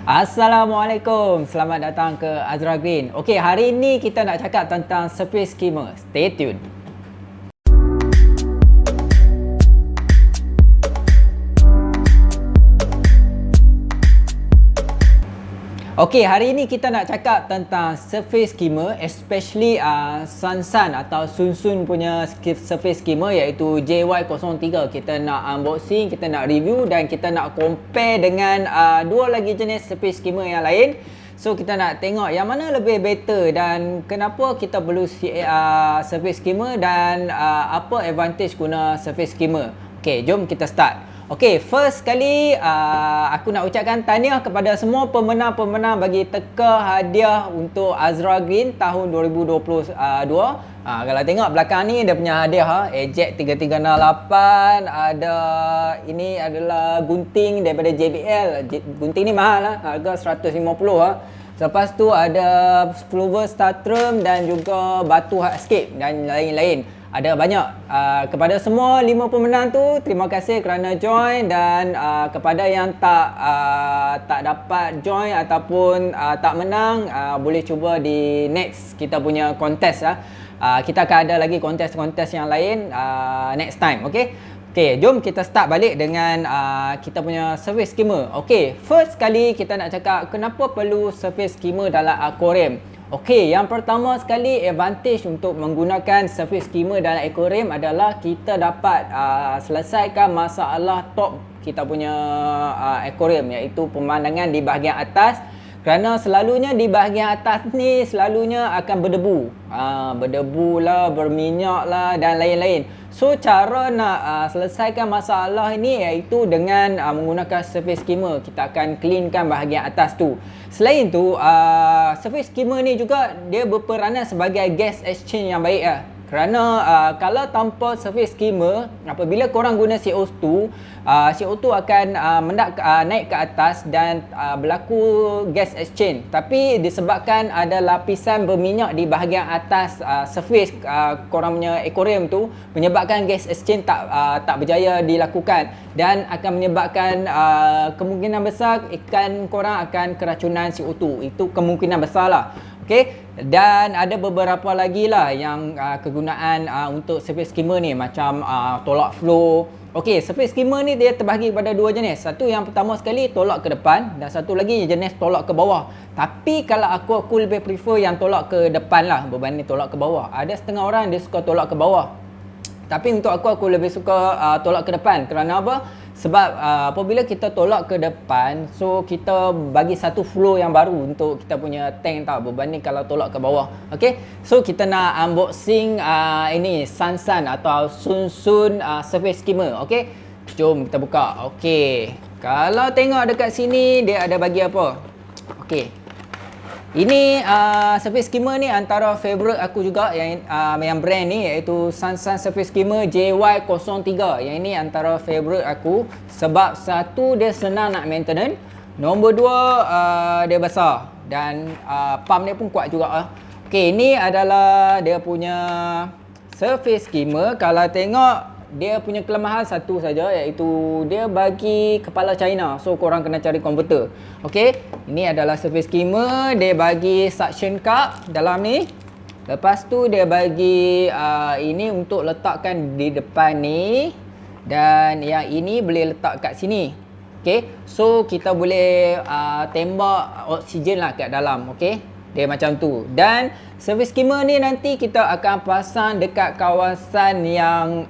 Assalamualaikum, selamat datang ke Azra Green. Okey, hari ini kita nak cakap tentang surface skimmer. Stay tune. Okey, hari ini kita nak cakap tentang surface skimmer, especially Sansan atau Sunsun punya surface skimmer iaitu JY03. Kita nak unboxing, kita nak review dan kita nak compare dengan dua lagi jenis surface skimmer yang lain. So kita nak tengok yang mana lebih better dan kenapa kita perlu surface skimmer dan apa advantage guna surface skimmer. Okey, jom kita start. Okey, first kali aku nak ucapkan tahniah kepada semua pemenang-pemenang bagi teka hadiah untuk Azra Green tahun 2022. Kalau tengok belakang ni dia punya hadiah Eject 3368, ada ini adalah gunting daripada JBL. Gunting ni mahal harga 150 Lepas tu ada Plover Statrum dan juga batu hardscape dan lain-lain. Ada banyak. Kepada semua 5 pemenang tu, terima kasih kerana join dan kepada yang tak dapat join ataupun tak menang, boleh cuba di next kita punya kontes kita akan ada lagi kontes-kontes yang lain next time, okey? Okey, jom kita start balik dengan kita punya surface skimmer. Okey, first kali kita nak cakap kenapa perlu surface skimmer dalam aquarium. Okey, yang pertama sekali advantage untuk menggunakan surface skimmer dalam aquarium adalah kita dapat selesaikan masalah top kita punya aquarium iaitu pemandangan di bahagian atas. Kerana selalunya di bahagian atas ni selalunya akan berdebu. Berdebu lah, berminyak lah dan lain-lain. So cara nak selesaikan masalah ini iaitu dengan menggunakan surface skimmer. Kita akan cleankan bahagian atas tu. Selain tu, surface skimmer ni juga dia berperanan sebagai gas exchange yang baik Kerana kalau tanpa surface skimmer, apabila korang guna CO2, CO2 akan naik ke atas dan berlaku gas exchange. Tapi disebabkan ada lapisan berminyak di bahagian atas surface korang punya aquarium tu, menyebabkan gas exchange tak berjaya dilakukan dan akan menyebabkan kemungkinan besar ikan korang akan keracunan CO2. Itu kemungkinan besar lah. Okey, dan ada beberapa lagi lah yang kegunaan untuk surface skimmer ni macam tolak flow. Okey, surface skimmer ni dia terbahagi kepada dua jenis. Satu yang pertama sekali tolak ke depan dan satu lagi jenis tolak ke bawah. Tapi kalau aku lebih prefer yang tolak ke depan lah berbanding tolak ke bawah. Ada setengah orang dia suka tolak ke bawah. Tapi untuk aku lebih suka tolak ke depan. Kerana apa? Sebab apabila kita tolak ke depan, so kita bagi satu flow yang baru untuk kita punya tank berbanding kalau tolak ke bawah. Okey, so kita nak unboxing ini Sansan atau Sunsun surface skimmer. Okey, jom kita buka. Okey, kalau tengok dekat sini dia ada bagi apa. Okey, ini surface skimmer ni antara favorite aku juga yang brand ni iaitu Sansan surface skimmer JY03. Yang ini antara favorite aku sebab satu dia senang nak maintenance, nombor dua dia besar dan pump dia pun kuat juga Okey, ini adalah dia punya surface skimmer. Kalau tengok dia punya kelemahan satu saja iaitu dia bagi kepala China. So korang kena cari konverter. Okey, ini adalah surface skimmer. Dia bagi suction cup dalam ni. Lepas tu dia bagi ini untuk letakkan di depan ni. Dan yang ini boleh letak kat sini. Okey, so kita boleh tembak oksigen lah kat dalam. Okey, dia macam tu. Dan surface skimmer ni nanti kita akan pasang dekat kawasan yang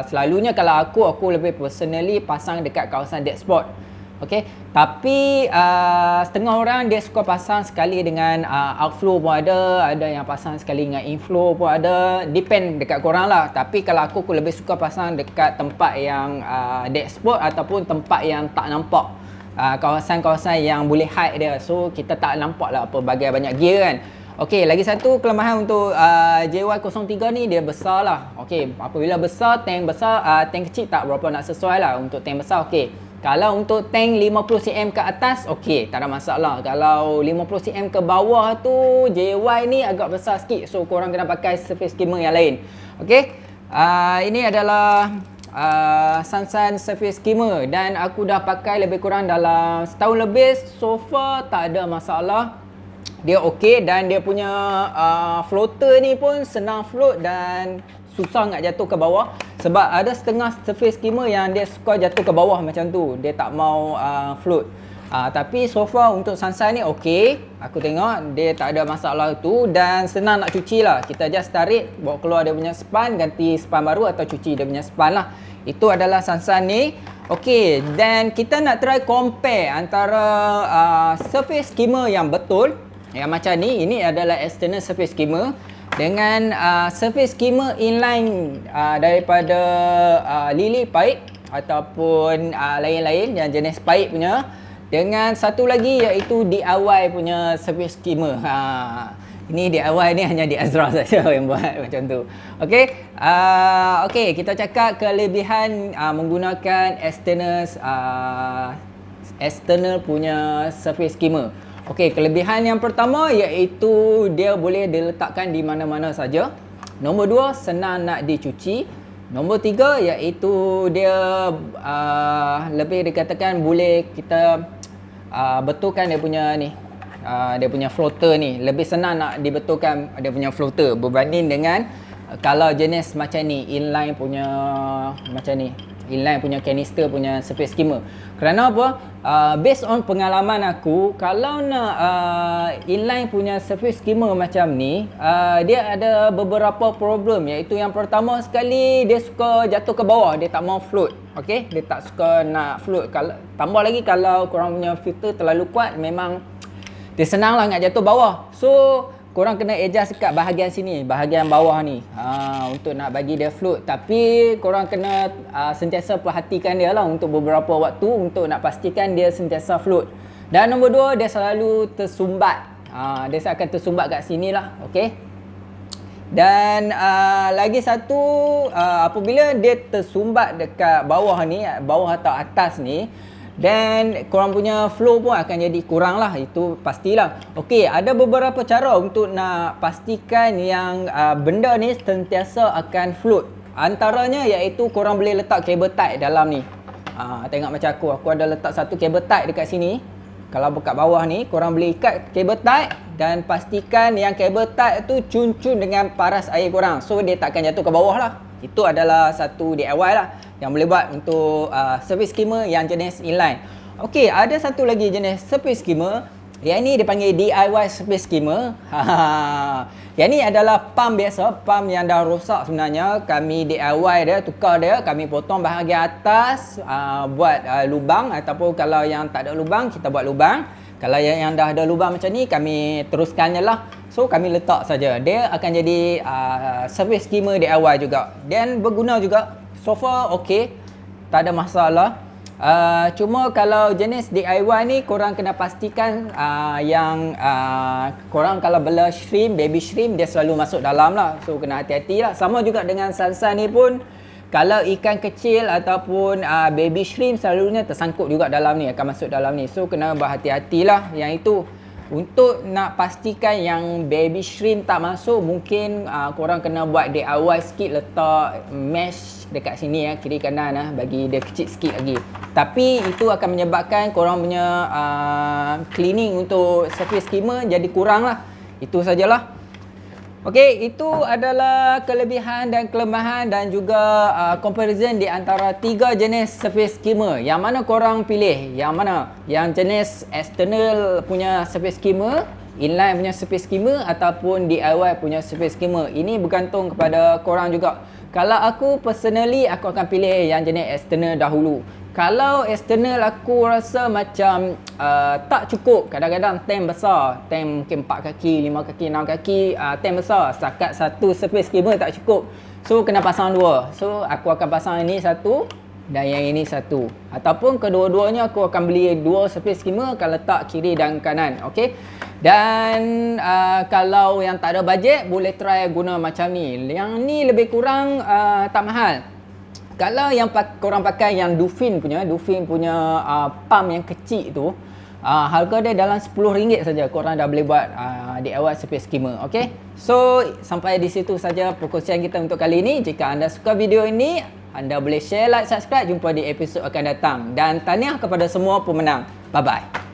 selalunya kalau aku lebih personally pasang dekat kawasan dead spot. Okey, tapi setengah orang dia suka pasang sekali dengan outflow pun ada yang pasang sekali dengan inflow pun ada, depend dekat korang lah. Tapi kalau aku lebih suka pasang dekat tempat yang dead spot ataupun tempat yang tak nampak, kawasan-kawasan yang boleh hide dia. So kita tak nampak lah apa bagai banyak gear kan. Okey, lagi satu kelemahan untuk JY03 ni dia besar lah. Okey, apabila besar, tank tank kecil tak berapa nak sesuai lah. Untuk tank besar okey. Kalau untuk tank 50 cm ke atas, okey, tak ada masalah. Kalau 50 cm ke bawah tu, JY ni agak besar sikit. So korang kena pakai surface skimmer yang lain. Okey, ini adalah Sansan surface skimmer dan aku dah pakai lebih kurang dalam setahun lebih. So far tak ada masalah, dia okey dan dia punya floater ni pun senang float dan susah nak jatuh ke bawah. Sebab ada setengah surface skimmer yang dia suka jatuh ke bawah macam tu, dia tak mau float. Tapi so far untuk Sansan ni okey, aku tengok dia tak ada masalah tu dan senang nak cuci lah. Kita just tarik, bawa keluar dia punya span, ganti span baru atau cuci dia punya span lah. Itu adalah Sansan ni. Okey, dan kita nak try compare antara surface skimmer yang betul, yang macam ni, ini adalah external surface skimmer, dengan surface skimmer inline daripada Lily Pipe ataupun lain-lain yang jenis pipe punya, dengan satu lagi iaitu DIY punya surface skimmer. Ini DIY ni hanya di Azra saja yang buat macam tu. Okey, okey, kita cakap kelebihan menggunakan external punya surface skimmer. Okey, kelebihan yang pertama iaitu dia boleh diletakkan di mana-mana saja. Nombor 2, senang nak dicuci. Nombor 3 iaitu dia lebih dikatakan boleh kita betulkan dia punya ni, dia punya floater ni. Lebih senang nak dibetulkan dia punya floater berbanding dengan kalau jenis macam ni, inline punya macam ni, inline punya canister punya surface skimmer. Kerana apa? Based on pengalaman aku, kalau nak inline punya surface skimmer macam ni, dia ada beberapa problem, iaitu yang pertama sekali dia suka jatuh ke bawah, dia tak mau float. Okey, dia tak suka nak float. Kalau tambah lagi kalau korang punya filter terlalu kuat, memang dia senanglah nak jatuh bawah. So korang kena adjust dekat bahagian sini, bahagian bawah ni, untuk nak bagi dia float. Tapi korang kena sentiasa perhatikan dia lah untuk beberapa waktu untuk nak pastikan dia sentiasa float. Dan nombor 2, dia selalu tersumbat. Dia akan tersumbat kat sini lah. Okay. Dan lagi satu, apabila dia tersumbat dekat bawah ni, bawah atau atas ni, dan korang punya flow pun akan jadi kurang lah. Itu pastilah. Okey, ada beberapa cara untuk nak pastikan yang benda ni sentiasa akan float. Antaranya iaitu korang boleh letak cable tie dalam ni. Tengok macam aku ada letak satu cable tie dekat sini. Kalau dekat bawah ni, korang boleh ikat cable tie dan pastikan yang cable tie tu cun-cun dengan paras air korang. So dia tak akan jatuh ke bawah lah. Itu adalah satu DIY lah yang boleh buat untuk surface skimmer yang jenis inline. Okey, ada satu lagi jenis surface skimmer. Yang ni dipanggil DIY surface skimmer. Yang ni adalah pump biasa, pump yang dah rosak sebenarnya. Kami DIY dia, tukar dia, kami potong bahagian atas, buat lubang, ataupun kalau yang tak ada lubang, kita buat lubang. Kalau yang dah ada lubang macam ni, kami teruskan je lah. So kami letak saja. Dia akan jadi surface skimmer DIY juga. Dan berguna juga. So far okey, tak ada masalah. Cuma kalau jenis DIY ni, korang kena pastikan yang korang kalau bela shrimp, baby shrimp, dia selalu masuk dalam lah. So kena hati-hati lah. Sama juga dengan Sansan ni pun, kalau ikan kecil ataupun baby shrimp selalunya tersangkut juga dalam ni, akan masuk dalam ni. So kena berhati-hati lah yang itu. Untuk nak pastikan yang baby shrimp tak masuk, mungkin korang kena buat DIY sikit, letak mesh dekat sini kiri kanan bagi dia kecil sikit lagi. Tapi itu akan menyebabkan korang punya cleaning untuk surface skimmer jadi kurang lah. Itu sajalah. Okey, itu adalah kelebihan dan kelemahan dan juga comparison di antara 3 jenis surface skimmer. Yang mana korang pilih? Yang mana? Yang jenis external punya surface skimmer, inline punya surface skimmer, ataupun DIY punya surface skimmer? Ini bergantung kepada korang juga. Kalau aku personally, aku akan pilih yang jenis external dahulu. Kalau external aku rasa macam tak cukup. Kadang-kadang tank besar, tank mungkin 4 kaki, 5 kaki, 6 kaki, tank besar, setakat satu surface skimmer tak cukup. So kena pasang 2. So aku akan pasang ini satu dan yang ini satu. Ataupun kedua-duanya aku akan beli 2 surface skimmer, akan letak kiri dan kanan. Okey. Dan kalau yang tak ada bajet, boleh try guna macam ni. Yang ni lebih kurang tak mahal. Kalau yang korang pakai yang Dufin punya pump yang kecil tu, harga dia dalam RM10 saja, korang dah boleh buat DIY surface skimmer. Okay, so sampai di situ saja perkongsian kita untuk kali ini. Jika anda suka video ini, Anda boleh share, like, subscribe. Jumpa di episod akan datang. Dan tahniah kepada semua pemenang. Bye-bye.